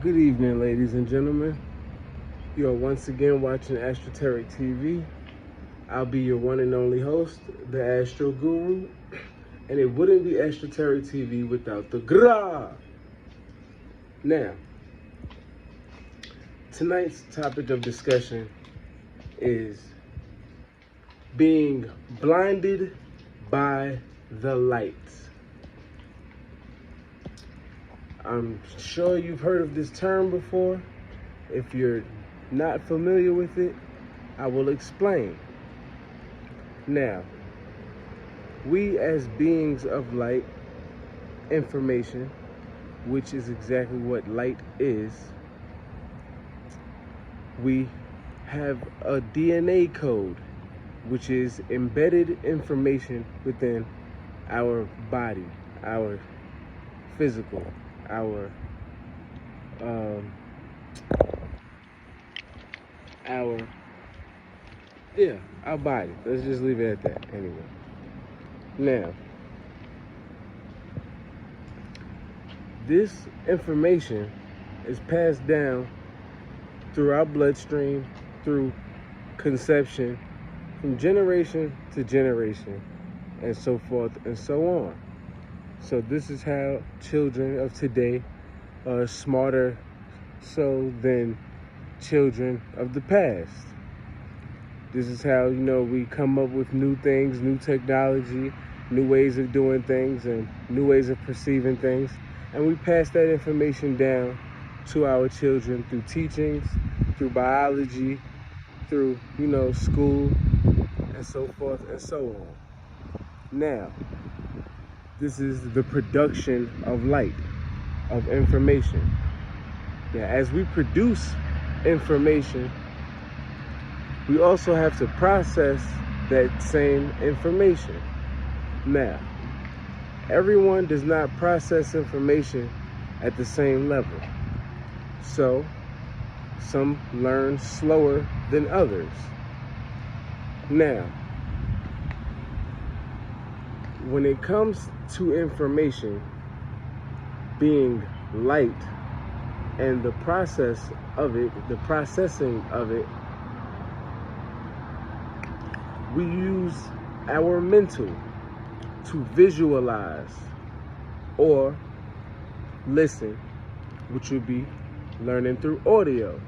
Good evening, ladies and gentlemen. You are once again watching Astroteric TV. I'll be your one and only host, the Astro Guru, and it wouldn't be Astroteric TV without the gra. Now, tonight's topic of discussion is being blinded by the lights. I'm sure you've heard of this term before. If you're not familiar with it, I will explain. Now, we as beings of light, information, which is exactly what light is, we have a DNA code, which is embedded information within our body, our physical, our body. Let's just leave it at that anyway. Now, this information is passed down through our bloodstream, through conception, from generation to generation, and so forth and so on. So this is how children of today are smarter than children of the past. This is how, we come up with new things, new technology, new ways of doing things, and new ways of perceiving things. And we pass that information down to our children through teachings, through biology, through, school, and so forth and so on. Now, this is the production of light, of information. Now, as we produce information, we also have to process that same information. Now, everyone does not process information at the same level. So, some learn slower than others. Now, when it comes to information being light and the process of it, the processing of it, we use our mental to visualize or listen, which would be learning through audio.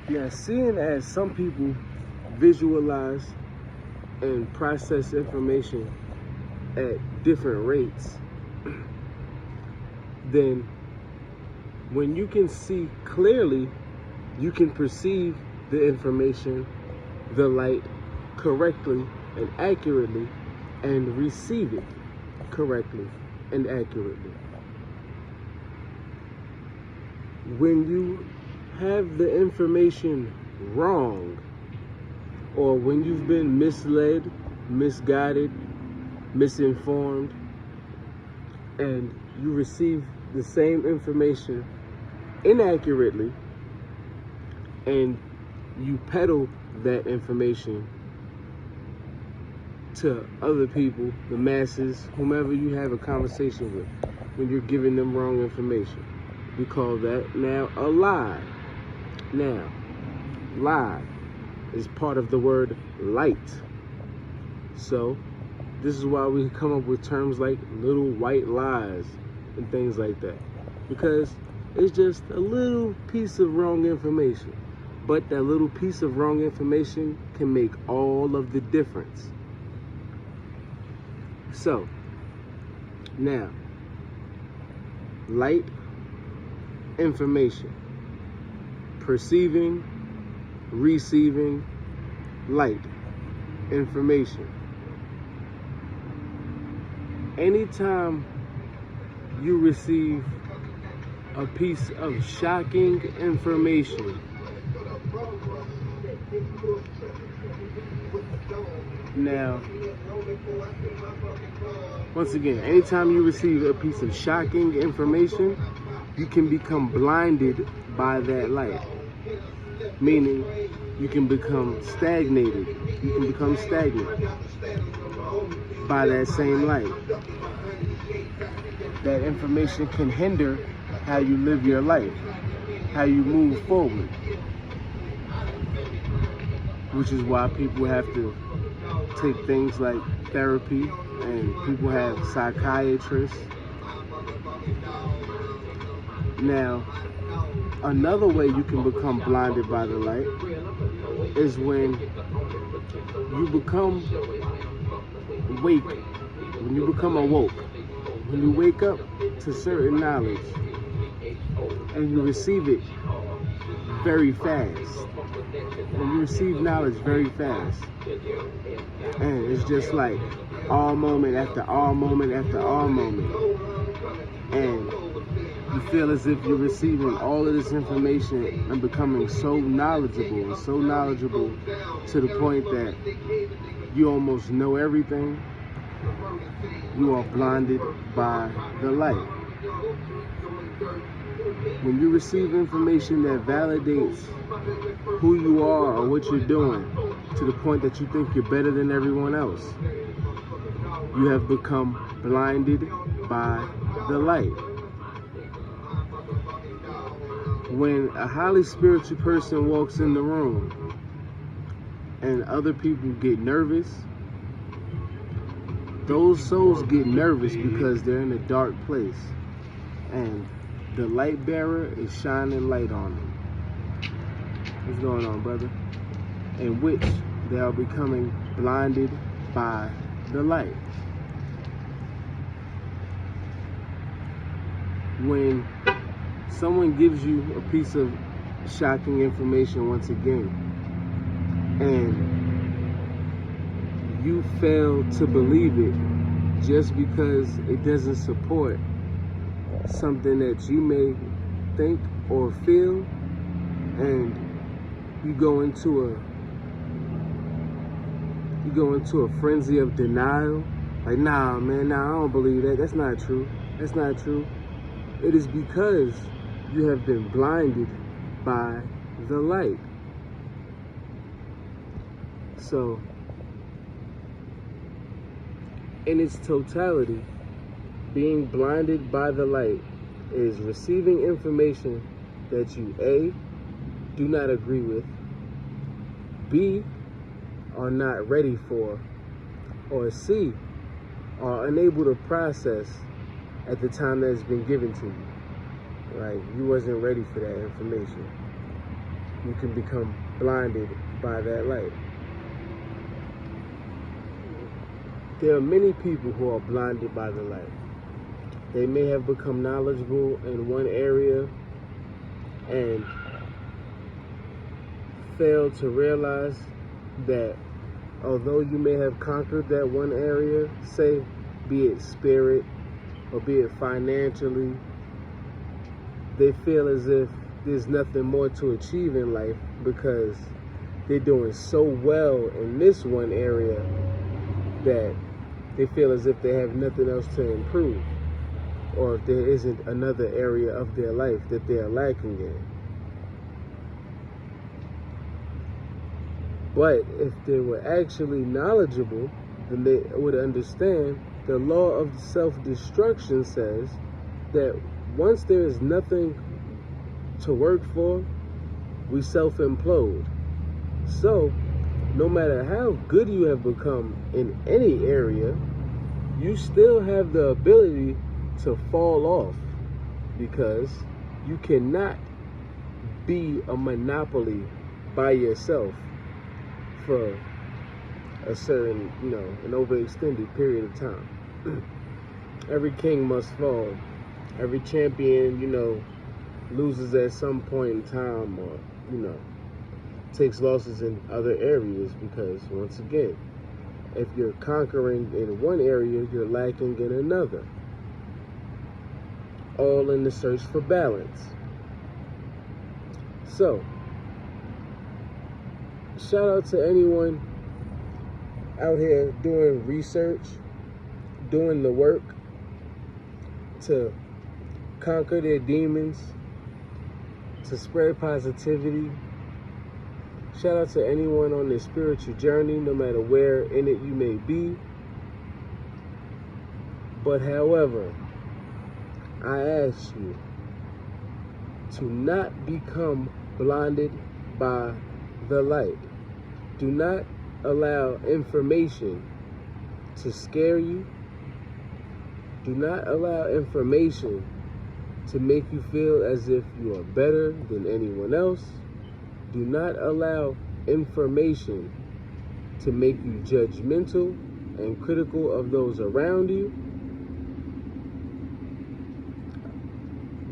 Now, seeing as some people visualize and process information at different rates, then when you can see clearly, you can perceive the information, the light, correctly and accurately, and receive it correctly and accurately. When you have the information wrong, or when you've been misled, misguided, misinformed, and you receive the same information inaccurately, and you peddle that information to other people, the masses, whomever you have a conversation with, when you're giving them wrong information. We call that now a lie. Now, lie is part of the word light. So, this is why we come up with terms like little white lies and things like that. Because it's just a little piece of wrong information. But that little piece of wrong information can make all of the difference. So, now, light, information, perceiving, receiving, light, information. Anytime you receive a piece of shocking information, now, once again, anytime you receive a piece of shocking information, you can become blinded by that light. Meaning, you can become stagnated. You can become stagnant by that same light. that information can hinder how you live your life, how you move forward. Which is why people have to take things like therapy, and people have psychiatrists. Now, another way you can become blinded by the light is when you become awoke. When you wake up to certain knowledge and you receive it very fast. When you receive knowledge very fast. And it's just like all moment after all moment after all moment. And you feel as if you're receiving all of this information and becoming so knowledgeable to the point that you almost know everything. You are blinded by the light. When you receive information that validates who you are or what you're doing to the point that you think you're better than everyone else, you have become blinded by the light. When a highly spiritual person walks in the room and other people get nervous, those souls get nervous because they're in a dark place and the light bearer is shining light on them. What's going on, brother? In which they are becoming blinded by the light. When someone gives you a piece of shocking information once again, and you fail to believe it just because it doesn't support something that you may think or feel, and you go into a frenzy of denial, like, nah, man, I don't believe that. That's not true. That's not true. It is because you have been blinded by the light. So, in its totality, being blinded by the light is receiving information that you A, do not agree with, B, are not ready for, or C, are unable to process at the time that it's been given to you. Right? You wasn't ready for that information. You can become blinded by that light. There are many people who are blinded by the light. They may have become knowledgeable in one area and fail to realize that although you may have conquered that one area, say, be it spirit or be it financially, they feel as if there's nothing more to achieve in life because they're doing so well in this one area that they feel as if they have nothing else to improve, or if there isn't another area of their life that they are lacking in. But if they were actually knowledgeable, then they would understand the law of self-destruction says that once there is nothing to work for, we self-implode. So, no matter how good you have become in any area, you still have the ability to fall off because you cannot be a monopoly by yourself for a certain, an overextended period of time. Every king must fall. Every champion, loses at some point in time, or, takes losses in other areas because, once again, if you're conquering in one area, you're lacking in another. All in the search for balance. So, shout out to anyone out here doing research, doing the work to conquer their demons, to spread positivity. Shout out to anyone on their spiritual journey, no matter where in it you may be. But however, I ask you to not become blinded by the light. Do not allow information to scare you. Do not allow information to make you feel as if you are better than anyone else. Do not allow information to make you judgmental and critical of those around you.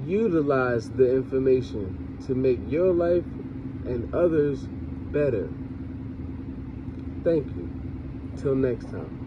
Utilize the information to make your life and others better. Thank you. Till next time.